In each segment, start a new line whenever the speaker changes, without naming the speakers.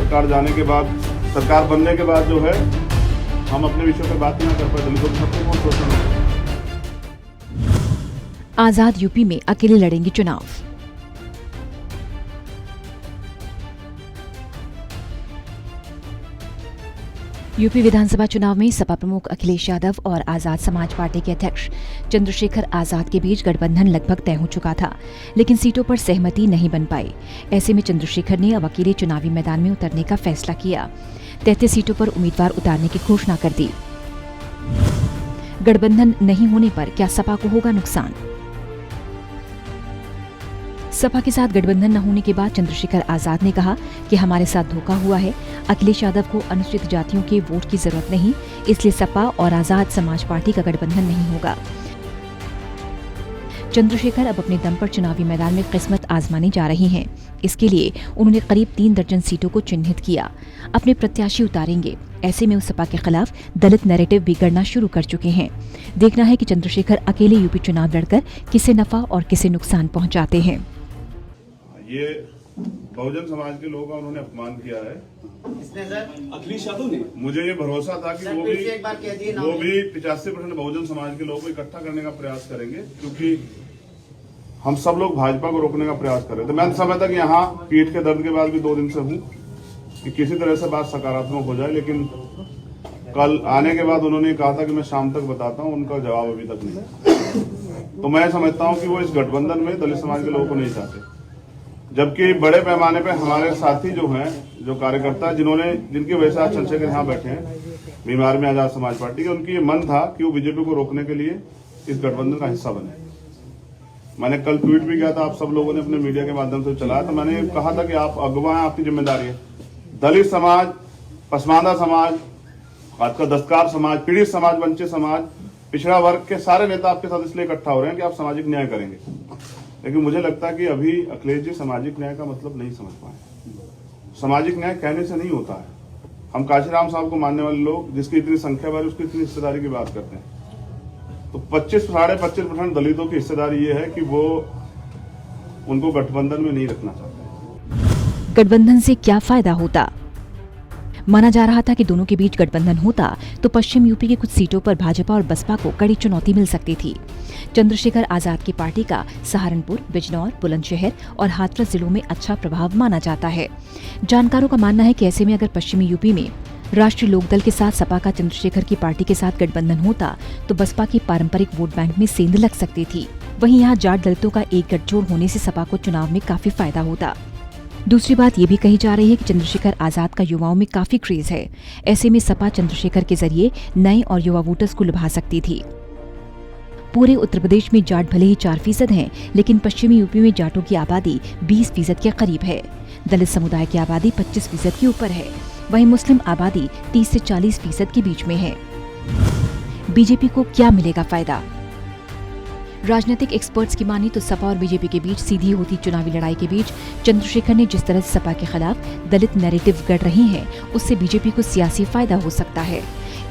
सरकार जाने के बाद, सरकार बनने के बाद जो है हम अपने विषयों पे बात नहीं कर पाए, दलितों के सबको कौन सोचना।
आजाद यूपी में अकेले लड़ेंगे चुनाव। यूपी विधानसभा चुनाव में सपा प्रमुख अखिलेश यादव और आजाद समाज पार्टी के अध्यक्ष चंद्रशेखर आजाद के बीच गठबंधन लगभग तय हो चुका था, लेकिन सीटों पर सहमति नहीं बन पाई। ऐसे में चंद्रशेखर ने अब अकेले चुनावी मैदान में उतरने का फैसला किया। 33 सीटों पर उम्मीदवार उतारने की घोषणा कर दी। गठबंधन नहीं होने पर क्या सपा को होगा नुकसान? सपा के साथ गठबंधन न होने के बाद चंद्रशेखर आजाद ने कहा कि हमारे साथ धोखा हुआ है। अखिलेश यादव को अनुसूचित जातियों के वोट की जरूरत नहीं, इसलिए सपा और आजाद समाज पार्टी का गठबंधन नहीं होगा। चंद्रशेखर अब अपने दम पर चुनावी मैदान में किस्मत आजमाने जा रहे हैं। इसके लिए उन्होंने करीब 3 दर्जन सीटों को चिन्हित किया। अपने प्रत्याशी उतारेंगे। ऐसे में उस सपा के खिलाफ दलित नैरेटिव बिगड़ना शुरू कर चुके हैं। देखना है कि चंद्रशेखर अकेले यूपी चुनाव लड़कर किसे नफा और किसे नुकसान पहुंचाते हैं।
ये बहुजन समाज के लोगों का उन्होंने अपमान किया है।
किसने सर?
अखिलेश यादव ने।
मुझे ये भरोसा था कि वो भी 85% बहुजन समाज के लोगों को इकट्ठा करने का प्रयास करेंगे, क्योंकि हम सब लोग भाजपा को रोकने का प्रयास कर रहे थे। मैं समझता कि यहाँ पीठ के दर्द के बाद भी 2 दिन से हूँ कि किसी तरह से बात सकारात्मक हो जाए, लेकिन कल आने के बाद उन्होंने कहा था कि मैं शाम तक बताता हूँ, उनका जवाब अभी तक नहीं। तो मैं समझता हूँ कि वो इस गठबंधन में दलित समाज के लोगों को नहीं चाहते, जबकि बड़े पैमाने पे हमारे साथी जो हैं, जो कार्यकर्ता जिनकी वजह से आज चंद्रशेखर यहाँ बैठे हैं बीमार में आजाद समाज पार्टी के, उनकी ये मन था कि वो बीजेपी को रोकने के लिए इस गठबंधन का हिस्सा बने। मैंने कल ट्वीट भी किया था, आप सब लोगों ने अपने मीडिया के माध्यम से चलाया, तो मैंने कहा था कि आप अगुवा हैं, आपकी जिम्मेदारी है। दलित समाज, पसमानदा समाज, खासकर दस्तकार समाज, पीड़ित समाज, वंचित समाज, पिछड़ा वर्ग के सारे नेता आपके साथ इसलिए इकट्ठा हो रहे हैं कि आप सामाजिक न्याय करेंगे। लेकिन मुझे लगता है कि अभी अखिलेश जी सामाजिक न्याय का मतलब नहीं समझ पाए। सामाजिक न्याय कहने से नहीं होता है। हम काशीराम साहब को मानने वाले लोग, जिसकी इतनी संख्या वाली, उसकी इतनी हिस्सेदारी की बात करते हैं, तो 25-25% दलितों की हिस्सेदारी ये है कि वो उनको गठबंधन में नहीं रखना चाहते।
गठबंधन से क्या फायदा होता? माना जा रहा था कि दोनों के बीच गठबंधन होता तो पश्चिम यूपी की कुछ सीटों पर भाजपा और बसपा को कड़ी चुनौती मिल सकती थी। चंद्रशेखर आजाद की पार्टी का सहारनपुर, बिजनौर, बुलंदशहर और हाथरस जिलों में अच्छा प्रभाव माना जाता है। जानकारों का मानना है कि ऐसे में अगर पश्चिमी यूपी में राष्ट्रीय लोकदल के साथ सपा का चंद्रशेखर की पार्टी के साथ गठबंधन होता तो बसपा की पारंपरिक वोट बैंक में सेंध लग सकती थी। वहीं यहाँ जाट दलितों का एक गठजोड़ होने से सपा को चुनाव में काफी फायदा होता। दूसरी बात ये भी कही जा रही है कि चंद्रशेखर आजाद का युवाओं में काफी क्रेज है। ऐसे में सपा चंद्रशेखर के जरिए नए और युवा वोटर्स को लुभा सकती थी। पूरे उत्तर प्रदेश में जाट भले ही 4% हैं, लेकिन पश्चिमी यूपी में जाटों की आबादी 20% के करीब है। दलित समुदाय की आबादी 25% के ऊपर है। वहीं मुस्लिम आबादी 30 से 40% के बीच में है। बीजेपी को क्या मिलेगा फायदा? राजनीतिक एक्सपर्ट्स की माने तो सपा और बीजेपी के बीच सीधी होती चुनावी लड़ाई के बीच चंद्रशेखर ने जिस तरह से सपा के खिलाफ दलित नैरेटिव गढ़ रहे हैं, उससे बीजेपी को सियासी फायदा हो सकता है।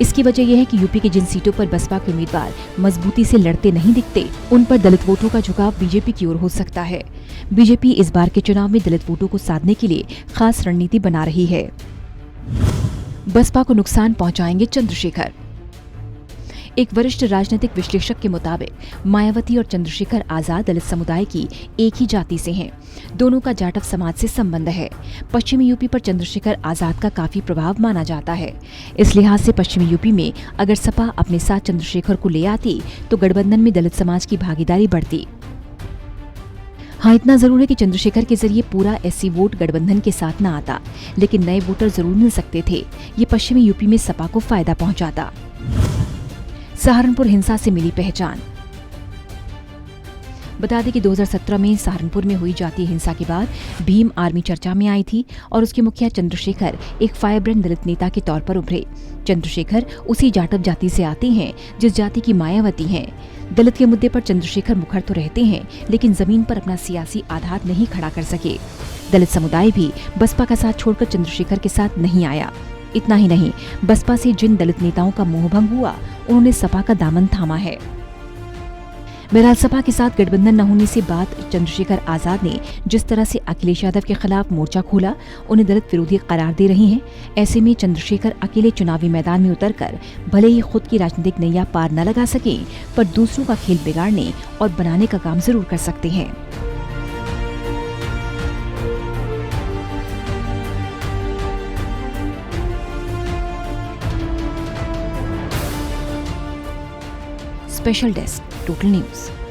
इसकी वजह यह है कि यूपी की जिन सीटों पर बसपा के उम्मीदवार मजबूती से लड़ते नहीं दिखते, उन पर दलित वोटों का झुकाव बीजेपी की ओर हो सकता है। बीजेपी इस बार के चुनाव में दलित वोटों को साधने के लिए खास रणनीति बना रही है। बसपा को नुकसान पहुंचाएंगे चंद्रशेखर। एक वरिष्ठ राजनीतिक विश्लेषक के मुताबिक मायावती और चंद्रशेखर आजाद दलित समुदाय की एक ही जाति से हैं। दोनों का जाटव समाज से संबंध है। पश्चिमी यूपी पर चंद्रशेखर आजाद का काफी प्रभाव माना जाता है। इस लिहाज से पश्चिमी यूपी में अगर सपा अपने साथ चंद्रशेखर को ले आती तो गठबंधन में दलित समाज की भागीदारी बढ़ती। हाँ, इतना जरूर है कि चंद्रशेखर के जरिए पूरा एससी वोट गठबंधन के साथ न आता, लेकिन नए वोटर जरूर मिल सकते थे। ये पश्चिमी यूपी में सपा को फायदा पहुंचाता। सहारनपुर हिंसा से मिली पहचान। बता दें कि 2017 में सहारनपुर में हुई जातीय हिंसा के बाद भीम आर्मी चर्चा में आई थी और उसके मुखिया चंद्रशेखर एक फायरब्रेंड दलित नेता के तौर पर उभरे। चंद्रशेखर उसी जाटव जाति से आते हैं जिस जाति की मायावती हैं। दलित के मुद्दे पर चंद्रशेखर मुखर तो रहते हैं, लेकिन जमीन पर अपना सियासी आधार नहीं खड़ा कर सके। दलित समुदाय भी बसपा का साथ छोड़कर चंद्रशेखर के साथ नहीं आया। इतना ही नहीं, बसपा से जिन दलित नेताओं का मोहभंग हुआ, उन्होंने सपा का दामन थामा है। बहरहाल सपा के साथ गठबंधन न होने से बाद चंद्रशेखर आजाद ने जिस तरह से अखिलेश यादव के खिलाफ मोर्चा खोला, उन्हें दलित विरोधी करार दे रही हैं। ऐसे में चंद्रशेखर अकेले चुनावी मैदान में उतरकर भले ही खुद की राजनीतिक नैया पार न लगा सके, पर दूसरों का खेल बिगाड़ने और बनाने का काम जरूर कर सकते हैं। Special desk, total news.